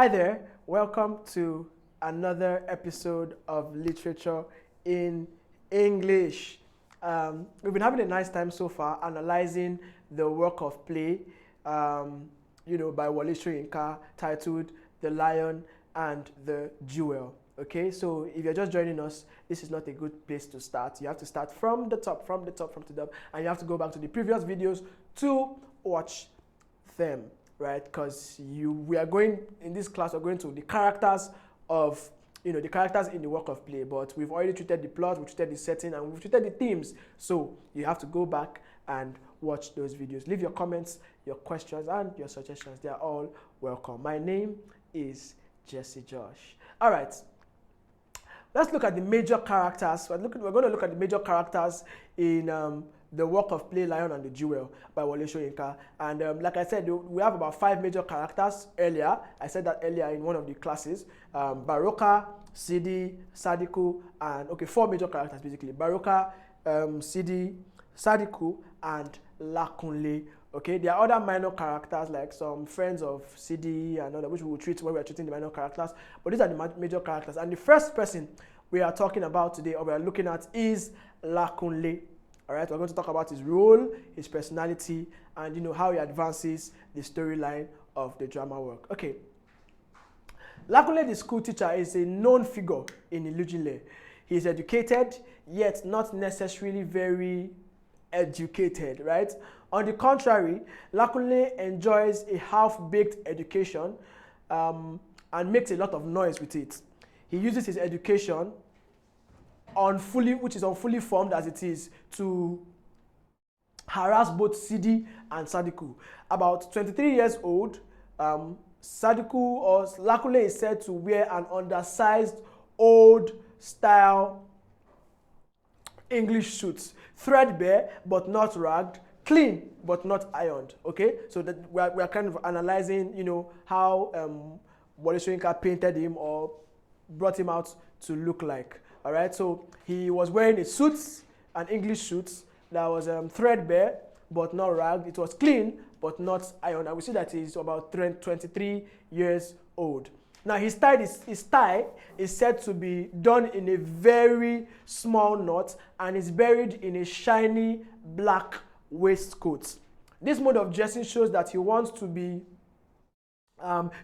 Hi there, welcome to another episode of Literature in English. We've been having a nice time so far analyzing the work of play, by Wole Soyinka, titled The Lion and the Jewel. Okay, so if you're just joining us, this is not a good place to start. You have to start from the top, and you have to go back to the previous videos to watch them. Right, because we are going in this class. We're going to the characters of the characters in the work of play. But we've already treated the plot, we treated the setting, and we've treated the themes. So you have to go back and watch those videos. Leave your comments, your questions, and your suggestions. They are all welcome. My name is Jesse Josh. All right. Let's look at the major characters. We're going to look at the major characters in the work of play Lion and the Jewel by Wole Soyinka. And like I said, we have about 5 major characters earlier. I said that earlier in one of the classes. Baruka, Sidi, Sadiku, and 4 major characters basically. Baruka, Sidi, Sadiku, and Lakunle. Okay, there are other minor characters like some friends of Sidi and other, which we will treat when we are treating the minor characters. But these are the major characters. And the first person we are talking about today, or we are looking at, is Lakunle. All right, we're going to talk about his role, his personality, and how he advances the storyline of the drama work. Okay. Lakunle, the school teacher, is a known figure in Ilujinle. He is educated, yet not necessarily very educated, right? On the contrary, Lakunle enjoys a half-baked education and makes a lot of noise with it. He uses his education which is unfully formed as it is, to harass both Sidi and Sadiku. About 23 years old, Sadiku or Lakunle is said to wear an undersized, old-style English suit, threadbare but not ragged, clean but not ironed. Okay, so that we are kind of analyzing, how Wole Soyinka painted him or brought him out to look like. All right, so he was wearing a suit, an English suit that was threadbare but not ragged. It was clean but not ironed. And we see that he's about 23 years old. Now his tie is said to be done in a very small knot and is buried in a shiny black waistcoat. This mode of dressing shows that he wants to be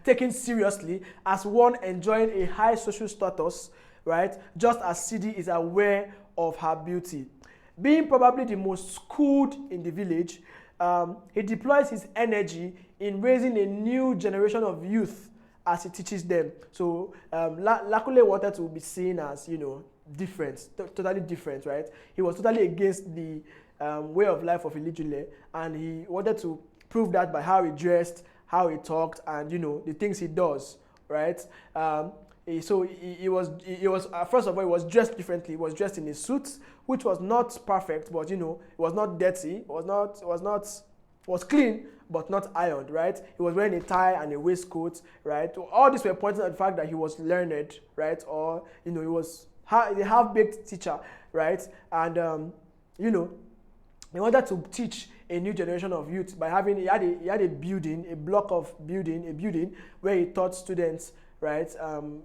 taken seriously as one enjoying a high social status, right? Just as Sidi is aware of her beauty. Being probably the most schooled in the village, he deploys his energy in raising a new generation of youth as he teaches them. So Lakunle wanted to be seen as, different, totally different, right? He was totally against the way of life of Ilujinle, and he wanted to prove that by how he dressed, how he talked, and the things he does, right? So he was first of all, he was dressed differently. He was dressed in a suit, which was not perfect, but it was not dirty. It was clean but not ironed, right? He was wearing a tie and a waistcoat, right? All these were pointing at the fact that he was learned, right? Or he was a half-baked teacher, right? And he wanted to teach a new generation of youth by having he had a building, a block of building, a building where he taught students, right?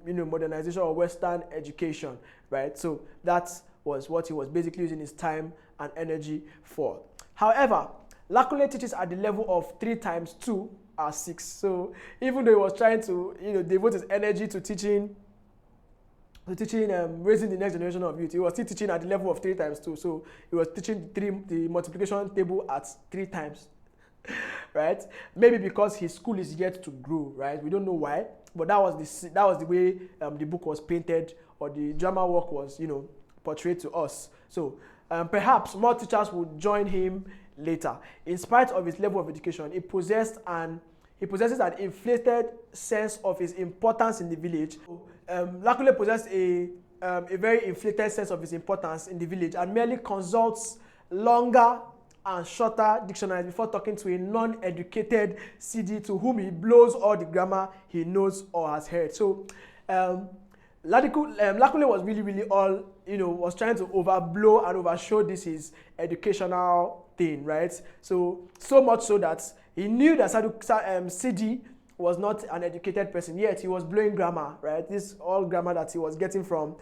Modernization or Western education, right? So that was what he was basically using his time and energy for. However, Lakunle teaches at the level of 3 times 2 are 6. So even though he was trying to devote his energy to teaching raising the next generation of youth, he was still teaching at the level of 3 times 2. So he was teaching the multiplication table at 3 times, right? Maybe because his school is yet to grow, right? We don't know why, but that was the way the book was painted, or the drama work was portrayed to us. So perhaps more teachers would join him later. In spite of his level of education, he possesses an inflated sense of his importance in the village. Lakunle possessed a very inflated sense of his importance in the village and merely consults longer and shorter dictionaries before talking to a non-educated Sidi to whom he blows all the grammar he knows or has heard. So Lakunle was really all, was trying to overblow and overshow this his educational thing, right? So much so that he knew that Sidi was not an educated person, yet he was blowing grammar, right? This all grammar that he was getting from,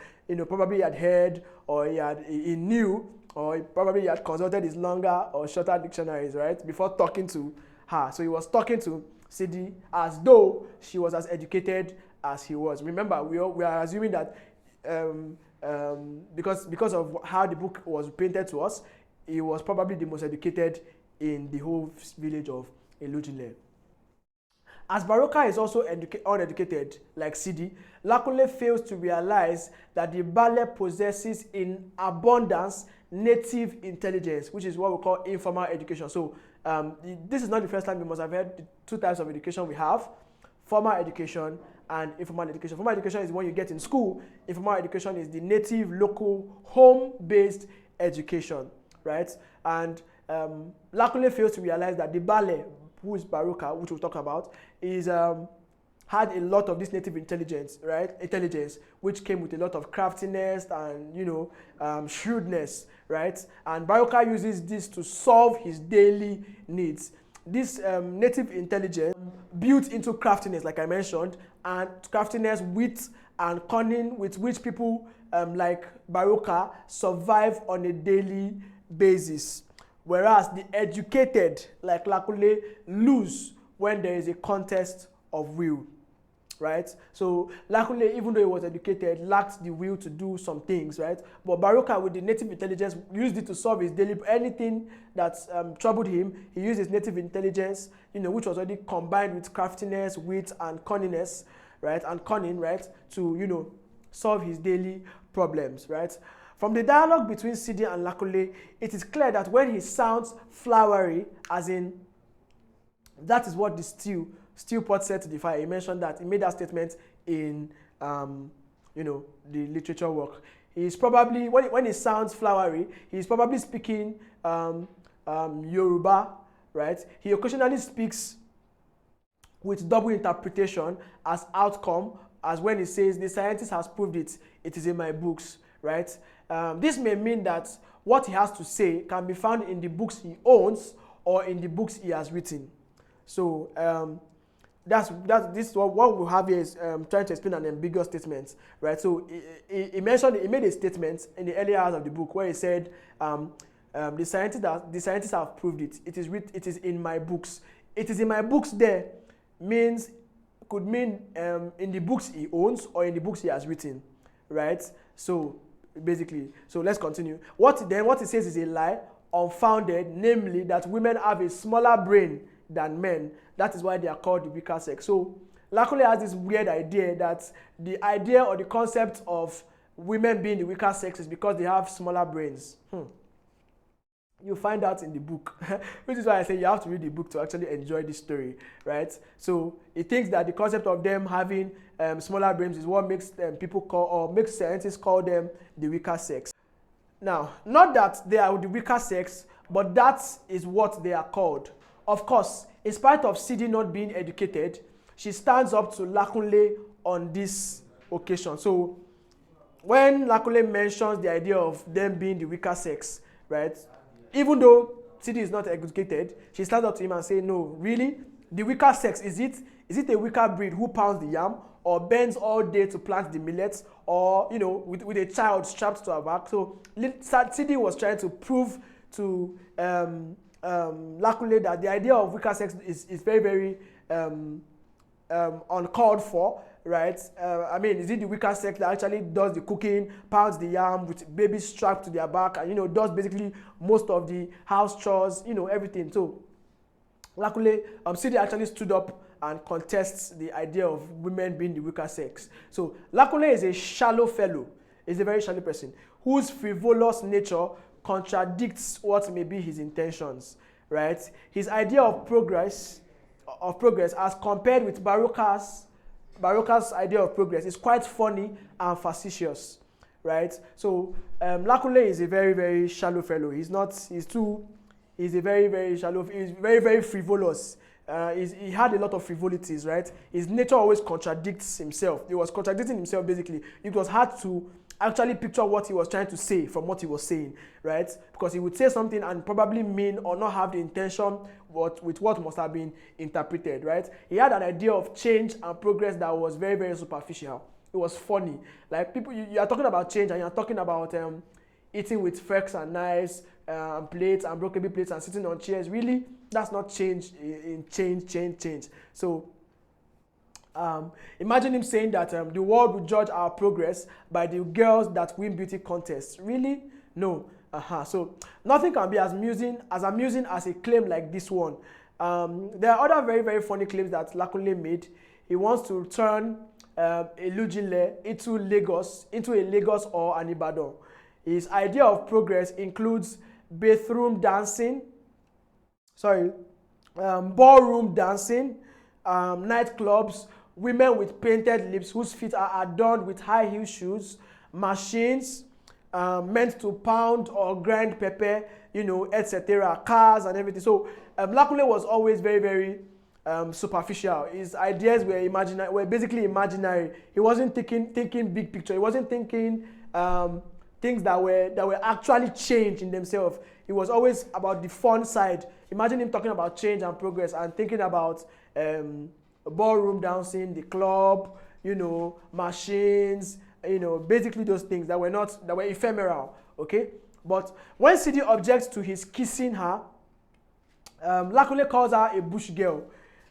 probably he had heard, or he knew, or probably he had consulted his longer or shorter dictionaries, right, before talking to her. So he was talking to Sidi as though she was as educated as he was. Remember, we are assuming that because of how the book was painted to us, he was probably the most educated in the whole village of Elujile. As Baruka is also uneducated, like Sidi, Lakunle fails to realize that the Bale possesses in abundance native intelligence, which is what we call informal education. So this is not the first time you must have heard the two types of education we have: formal education and informal education. Formal education is the one you get in school. Informal education is the native, local, home-based education, right? And Lakunle fails to realize that the Bale, who is Baruka, which we'll talk about, is had a lot of this native intelligence, right? Intelligence, which came with a lot of craftiness and shrewdness, right? And Baruka uses this to solve his daily needs. This native intelligence built into craftiness, like I mentioned, and craftiness, wit, and cunning, with which people like Baruka survive on a daily basis. Whereas the educated, like Lakunle, lose when there is a contest of will, right? So Lakunle, even though he was educated, lacked the will to do some things, right? But Baruka, with the native intelligence, used it to solve his daily, anything that troubled him. He used his native intelligence, which was already combined with craftiness, wit, and cunningness, right? And cunning, right? To, solve his daily problems, right? From the dialogue between Sidi and Lakunle, it is clear that when he sounds flowery, as in, that is what the stew pot said to the fire. He mentioned that. He made that statement in, the literature work. He's probably, when he sounds flowery, he's probably speaking Yoruba, right? He occasionally speaks with double interpretation as outcome, as when he says, the scientist has proved it, it is in my books, right? This may mean that what he has to say can be found in the books he owns or in the books he has written. So what we have here is trying to explain an ambiguous statement, right? So he made a statement in the earlier hours of the book where he said, the scientists have proved it. It is in my books. It is in my books. There could mean in the books he owns or in the books he has written, right? So basically, so let's continue. What it says is a lie, unfounded, namely that women have a smaller brain than men. That is why they are called the weaker sex. So Lakunle has this weird idea that the idea or the concept of women being the weaker sex is because they have smaller brains. You find out in the book, which is why I say you have to read the book to actually enjoy this story, right? So he thinks that the concept of them having smaller brains is what makes makes scientists call them the weaker sex. Now, not that they are the weaker sex, but that is what they are called. Of course, in spite of Sidi not being educated, she stands up to Lakunle on this occasion. So when Lakunle mentions the idea of them being the weaker sex, right? Even though Sidi is not educated, she stands up to him and says, no, really? The weaker sex, is it a weaker breed who pounds the yam or bends all day to plant the millets, or, with a child strapped to her back? So Sidi was trying to prove to Lakunle that the idea of weaker sex is very, very uncalled for, right? Is it the weaker sex that actually does the cooking, pounds the yam with babies strapped to their back, and does basically most of the house chores, everything. So Lakunle, Sidi actually stood up and contests the idea of women being the weaker sex. So Lakunle is a shallow fellow. He's a very shallow person whose frivolous nature contradicts what may be his intentions, right? His idea of progress as compared with Baruka's idea of progress is quite funny and facetious, right? So Lakunle is a very, very shallow fellow. He's a very, very shallow, he's very, very frivolous. He had a lot of frivolities, right? His nature always contradicts himself. He was contradicting himself, basically. It was hard to actually picture what he was trying to say from what he was saying, right? Because he would say something and probably mean or not have the intention with what must have been interpreted, right? He had an idea of change and progress that was very, very superficial. It was funny. Like people, you are talking about change and you're talking about eating with forks and knives, plates and broken plates and sitting on chairs. Really, that's not change in change. So imagine him saying that the world will judge our progress by the girls that win beauty contests. Really? No. So nothing can be as amusing as a claim like this one. There are other very, very funny claims that Lakunle made. He wants to turn Elujile into a Lagos or an Ibadan. His idea of progress includes ballroom dancing, nightclubs, women with painted lips whose feet are adorned with high heel shoes, machines meant to pound or grind pepper, etc., cars and everything. So Lakunle was always very, very superficial. His ideas were basically imaginary. He wasn't thinking big picture. He wasn't thinking things that were actually change in themselves. It was always about the fun side. Imagine him talking about change and progress and thinking about ballroom dancing, the club, machines, basically those things that were ephemeral, okay? But when CD objects to his kissing her, Lakunle calls her a bush girl,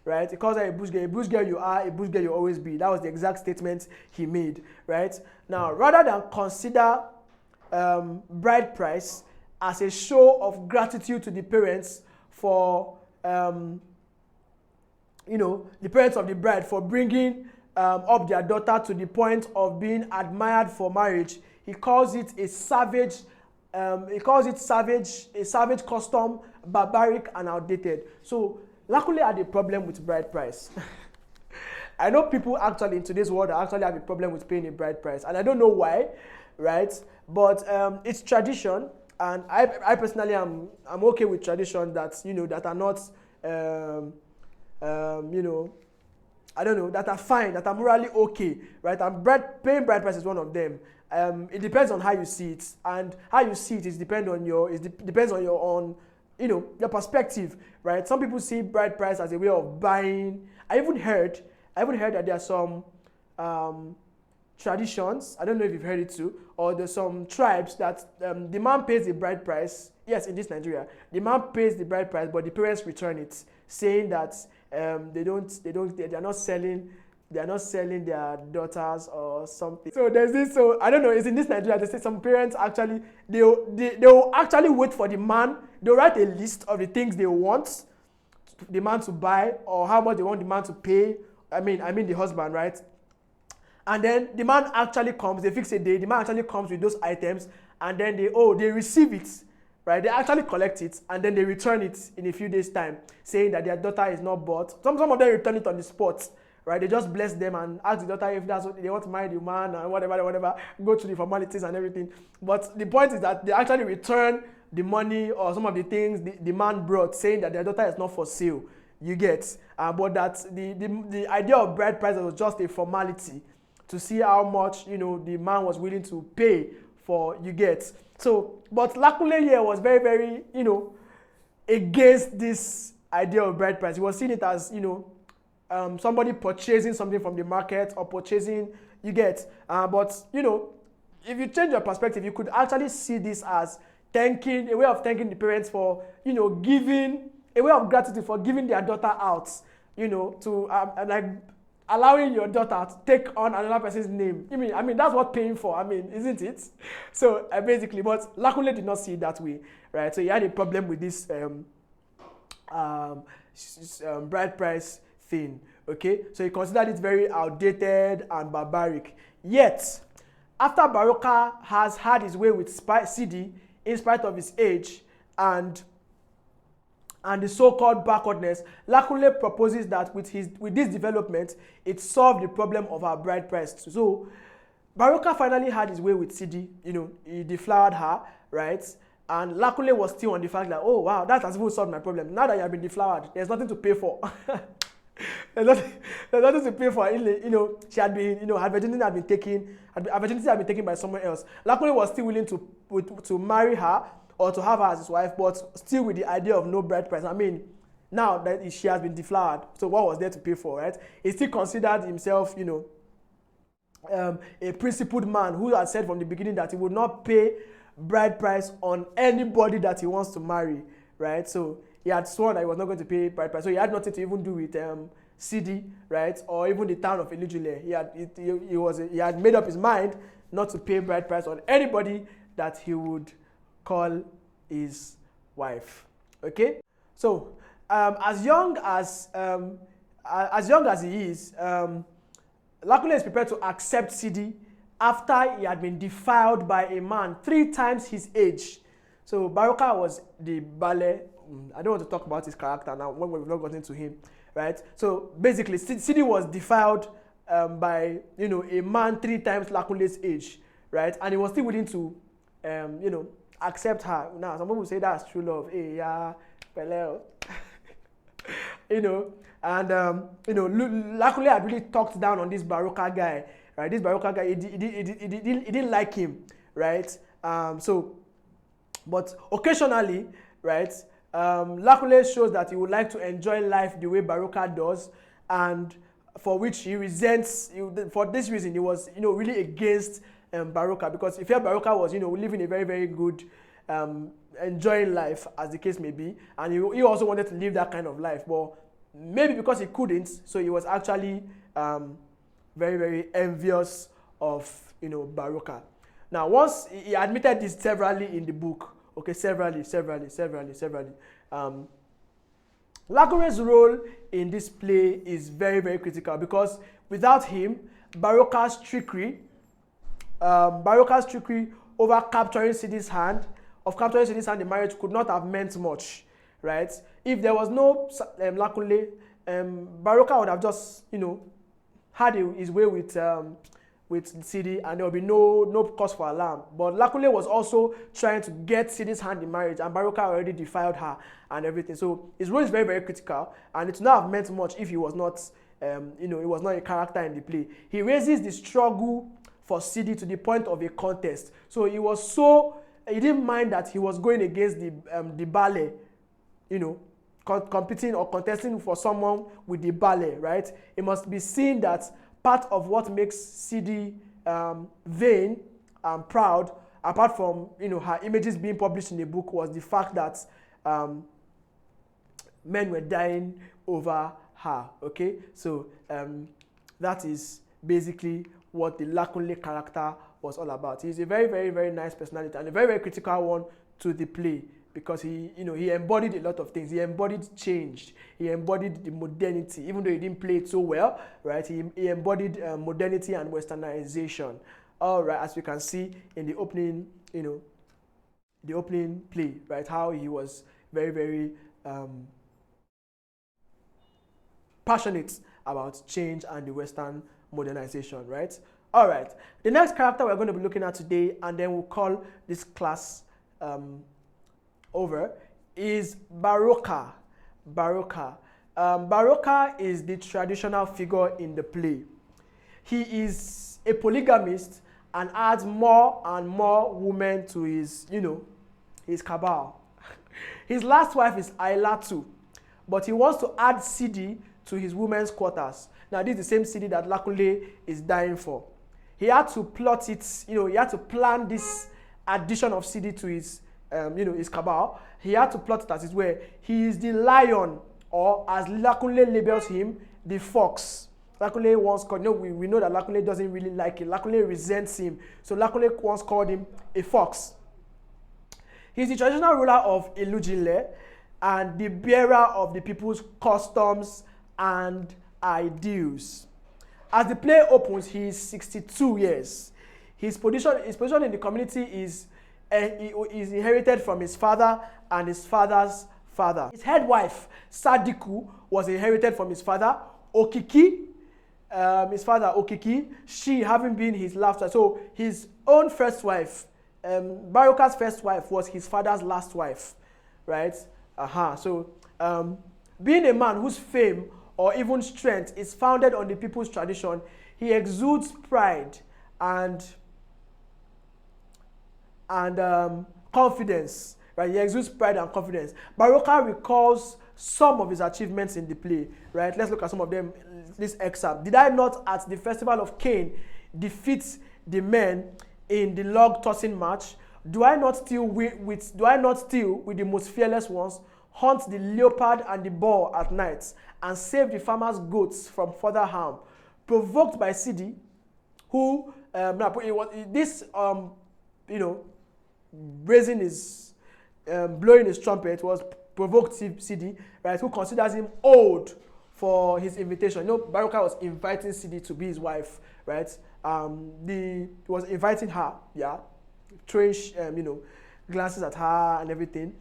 right? He calls her a bush girl. A bush girl you are, a bush girl you always be. That was the exact statement he made, right? Now, rather than consider bride price as a show of gratitude to the parents for, the parents of the bride for bringing up their daughter to the point of being admired for marriage, he calls it a savage custom, barbaric and outdated. So Lakunle had a problem with bride price. I know people actually in today's world actually have a problem with paying a bride price, and I don't know why, right? But it's tradition, and I personally am okay with traditions that that are not I don't know, that are fine, that are morally okay, right? And paying bride price is one of them. It depends on how you see it, and how you see it depends on your perspective, right? Some people see bride price as a way of buying. I even heard that there are some traditions. I don't know if you've heard it too, or there's some tribes that the man pays the bride price. Yes, in this Nigeria, the man pays the bride price, but the parents return it, saying that they are not selling their daughters or something. So there's this. So I don't know. It's in this Nigeria. They say some parents actually they will actually wait for the man. They'll write a list of the things they want the man to buy or how much they want the man to pay. I mean the husband, right? And then the man actually comes. They fix a day. The man actually comes with those items, and then they receive it. Right? They actually collect it and then they return it in a few days' time, saying that their daughter is not bought. Some of them return it on the spot, right? They just bless them and ask the daughter if that's what they want to marry the man and whatever, go through the formalities and everything. But the point is that they actually return the money or some of the things the man brought, saying that their daughter is not for sale. You get, but that the idea of bride price was just a formality to see how much the man was willing to pay for. You get. So, but Lakunle here was very, very, against this idea of bride price. He was seeing it as, somebody purchasing something from the market or purchasing, you get. But, if you change your perspective, you could actually see this as a way of thanking the parents for, giving, a way of gratitude for giving their daughter out, to, allowing your daughter to take on another person's name. I mean, that's what paying for, isn't it? So basically, but Lakunle did not see it that way, right? So he had a problem with this bride price thing, okay? So he considered it very outdated and barbaric. Yet, after Baruka has had his way with CD, in spite of his age and the so-called backwardness, Lakunle proposes that with this development, it solved the problem of our bride price. So, Baruka finally had his way with CD. He deflowered her, right? And Lakunle was still on the fact that, oh wow, that has even solved my problem. Now that you have been deflowered, there's nothing to pay for. there's nothing to pay for. She had been, her virginity had been taken, her virginity had been taken by someone else. Lakunle was still willing to marry her or to have her as his wife, but still with the idea of no bride price. I mean, now that she has been deflowered, so what was there to pay for, right? He still considered himself, a principled man who had said from the beginning that he would not pay bride price on anybody that he wants to marry, right? So he had sworn that he was not going to pay bride price. So he had nothing to even do with CD, right, or even the town of Elujile. He had made up his mind not to pay bride price on anybody that he would call his wife. Okay, so as young as he is, Lakunle is prepared to accept CD after he had been defiled by a man 3 times his age. So Baruka was the ballet. I don't want to talk about his character now when we've not gotten to him, right? So basically, CD was defiled by a man 3 times Lakunle's age, right? And he was still willing to accept her. Now some people say that's true love. Hey, yeah, Peleo. And Lakunle had really talked down on this Baruka guy, right? This Baruka guy, he didn't like him, right? But occasionally, right, Lakunle shows that he would like to enjoy life the way Baruka does, and for which he resents. For this reason, he was really against Baruka, because he felt Baruka was living a very, very good, enjoying life, as the case may be, and he also wanted to live that kind of life, but maybe because he couldn't, so he was actually very, very envious of Baruka. Now, once he admitted this severally in the book, okay, severally. Lakunle's role in this play is very, very critical, because without him, Baruka's trickery over capturing Sidi's hand, the marriage could not have meant much, right? If there was no Lakunle, Baruka would have just, had his way with Sidi, and there would be no cause for alarm. But Lakunle was also trying to get Sidi's hand in marriage, and Baruka already defiled her and everything. So his role is very, very critical, and it would not have meant much if he was not, he was not a character in the play. He raises the struggle for Sidi to the point of a contest. So he didn't mind that he was going against the ballet, competing or contesting for someone with the ballet, right? It must be seen that part of what makes Sidi vain and proud, apart from her images being published in the book, was the fact that men were dying over her. Okay, so that is basically what the Lakunle character was all about. He's a very, very, very nice personality, and a very, very critical one to the play, because he embodied a lot of things. He embodied change. He embodied the modernity, even though he didn't play it so well, right? He embodied modernity and westernization. All right, as you can see in the opening, the opening play, right? How he was very, very passionate about change and the Western modernization, right? All right, the next character we're going to be looking at today, and then we'll call this class over, is Baruka. Baruka is the traditional figure in the play. He is a polygamist and adds more and more women to his, his cabal. His last wife is Ailatu, but he wants to add Sidi to his women's quarters. Now, this is the same Sidi that Lakunle is dying for. He had to plot it, he had to plan this addition of Sidi to his, his cabal. He had to plot it as his way. He is the lion, or as Lakunle labels him, the fox. Lakunle once called, we know that Lakunle doesn't really like it. Lakunle resents him. So Lakunle once called him a fox. He's the traditional ruler of Elujile and the bearer of the people's customs and ideals. As the play opens, he is 62 years. His position in the community is inherited from his father and his father's father. His head wife, Sadiku, was inherited from his father, Okiki. She having been his last wife. So his own first wife, Baruka's first wife, was his father's last wife, right? So being a man whose fame or even strength is founded on the people's tradition. He exudes pride and confidence, right? He exudes pride and confidence. Baroka recalls some of his achievements in the play, right? Let's look at some of them. This excerpt: did I not at the festival of Cain defeat the men in the log tossing match? Do I not steal with the most fearless ones, hunt the leopard and the boar at night, and save the farmers' goats from further harm? Provoked by Sidi, who raising his blowing his trumpet was provoked Sidi, right? Who considers him old for his invitation. Baruka was inviting Sidi to be his wife, right? He was inviting her, throwing glances at her and everything.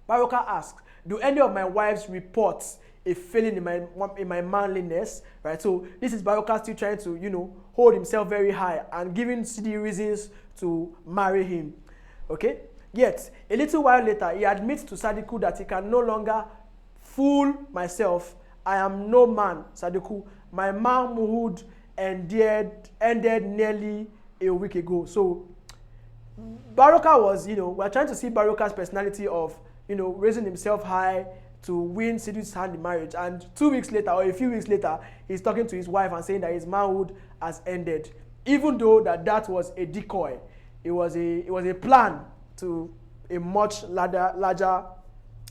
Baruka asked, "Do any of my wives report a failing in my manliness?" Right? So this is Baruka still trying to hold himself very high and giving Sidi reasons to marry him. Okay. Yet a little while later, he admits to Sadiku that he can no longer fool myself. I am no man, Sadiku. My manhood ended nearly a week ago. So Baruka was, we're trying to see Baruka's personality of, raising himself high to win Sidi's hand in marriage. And 2 weeks later, or a few weeks later, he's talking to his wife and saying that his manhood has ended, even though that was a decoy. It was a plan to a much larger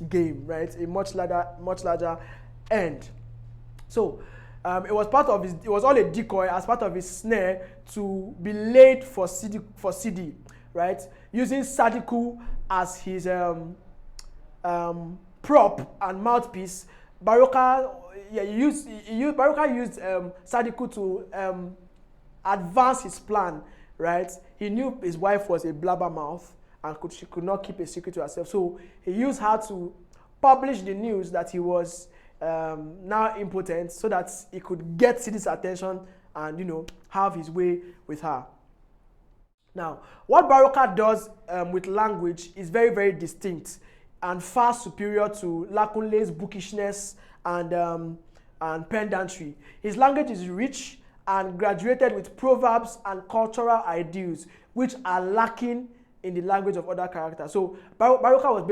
game, right? A much larger end. So it was all a decoy as part of his snare to be laid for Sidi, right? Using Sadiku as his prop and mouthpiece. Baruka used Sadiku to advance his plan, right? He knew his wife was a blabbermouth and she could not keep a secret to herself. So he used her to publish the news that he was now impotent, so that he could get Sidi's attention and have his way with her. Now, what Baruka does with language is very, very distinct and far superior to Lakunle's bookishness and pedantry. His language is rich and graduated with proverbs and cultural ideals, which are lacking in the language of other characters. So Baruka was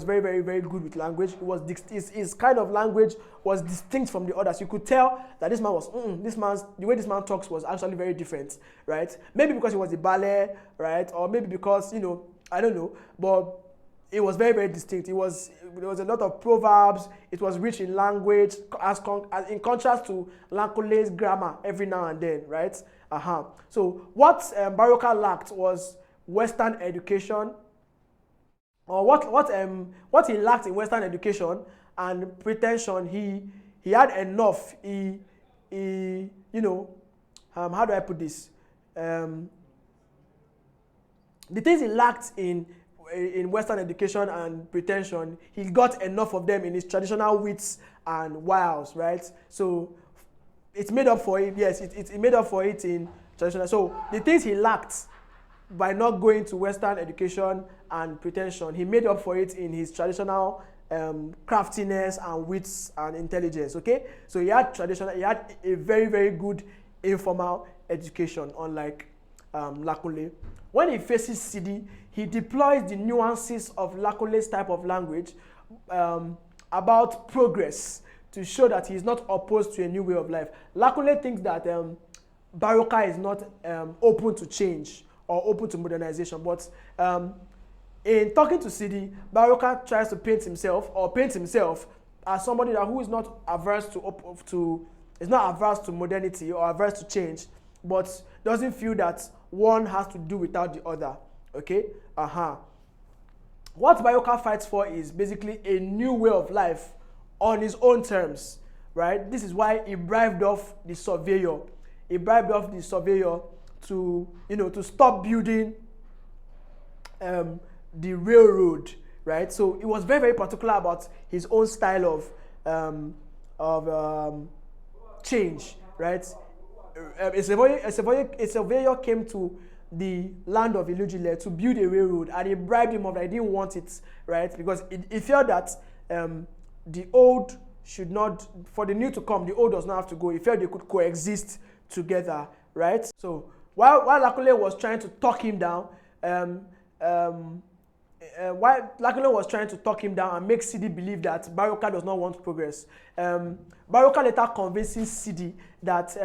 very, very, very good with language. His kind of language was distinct from the others. You could tell that this man was, the way this man talks was actually very different, right? Maybe because he was a ballet, right? Or maybe because, I don't know, but it was very, very distinct. There was a lot of proverbs. It was rich in language, as in contrast to Lakunle's grammar every now and then, right? So what Baruka lacked was Western education, or what he lacked in Western education and pretension. He had enough. How do I put this? The things he lacked in Western education and pretension, he got enough of them in his traditional wits and wiles, right? So it's made up for it. Yes, it made up for it in traditional. So the things he lacked by not going to Western education and pretension, he made up for it in his traditional craftiness and wits and intelligence. Okay, so he had a very, very good informal education, unlike Lakunle. When he faces Sidi, he deploys the nuances of Lakunle's type of language about progress to show that he is not opposed to a new way of life. Lakunle thinks that Baruka is not open to change or open to modernization, but in talking to Sidi, Baruka tries to paint himself as somebody who is not averse to modernity or averse to change, but doesn't feel that one has to do without the other. Okay? What Baruka fights for is basically a new way of life on his own terms, right? This is why he bribed off the surveyor. He bribed off the surveyor to stop building the railroad, right? So he was very, very particular about his own style of change, right? A surveyor came to the land of Ilujile to build a railroad, and he bribed him off that he didn't want it, right? Because he felt that the old should not, for the new to come, the old does not have to go. He felt they could coexist together, right? So while Lakunle was trying to talk him down, while Lakunle was trying to talk him down and make Sidi believe that Baruka does not want progress, Baruka later convinces Sidi that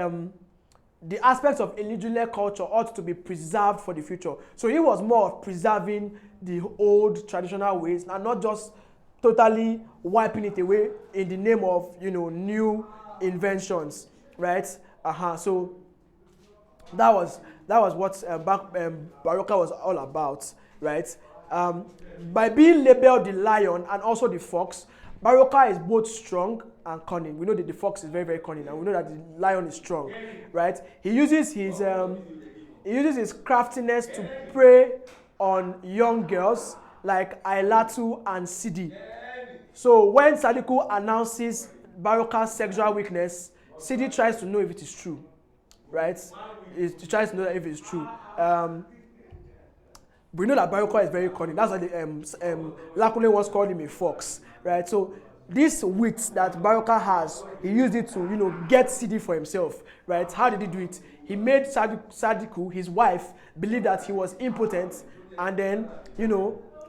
the aspects of Ilijule culture ought to be preserved for the future. So he was more of preserving the old traditional ways and not just totally wiping it away in the name of, new inventions, right? So that was what Baruka was all about, right? By being labeled the lion and also the fox, Baruka is both strong and cunning. We know that the fox is very, very cunning, and we know that the lion is strong, right? He uses his craftiness to prey on young girls like Ailatu and Sidi. So when Sadiku announces Baruka's sexual weakness, Sidi tries to know if it is true, right? He tries to know if it's true. We know that Baruka is very cunning. That's why Lakunle once called him a fox, right? So this wit that Baruka has, he used it to, get Sidi for himself, right? How did he do it? He made Sadiku, his wife, believe that he was impotent, and then,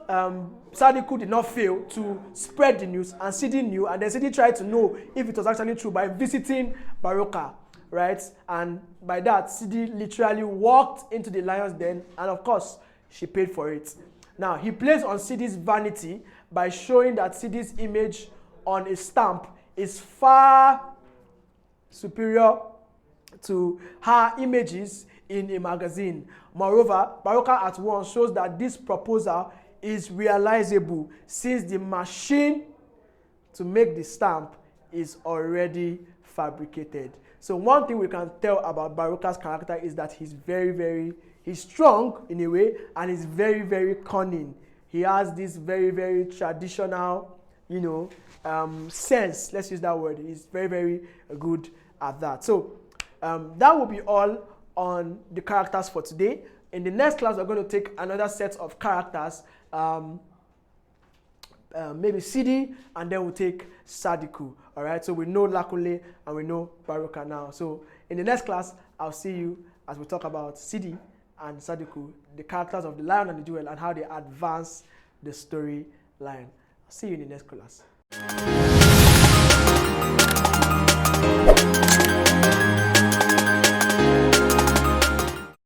Sadiku did not fail to spread the news, and Sidi knew, and then Sidi tried to know if it was actually true by visiting Baruka, right? And by that, Sidi literally walked into the lion's den, and of course, she paid for it. Now, he plays on Sidi's vanity by showing that Sidi's image on a stamp is far superior to her images in a magazine. Moreover, Baruka at once shows that this proposal is realizable since the machine to make the stamp is already fabricated. So one thing we can tell about Baruka's character is that he's he's strong in a way, and he's very, very cunning. He has this very, very traditional, sense. Let's use that word. He's very, very good at that. So that will be all on the characters for today. In the next class, we're going to take another set of characters, maybe Sidi, and then we'll take Sadiku. All right. So we know Lakunle and we know Baruka now. So in the next class, I'll see you as we talk about Sidi and Sadiku, the characters of the lion and the jewel, and how they advance the storyline. I'll see you in the next class.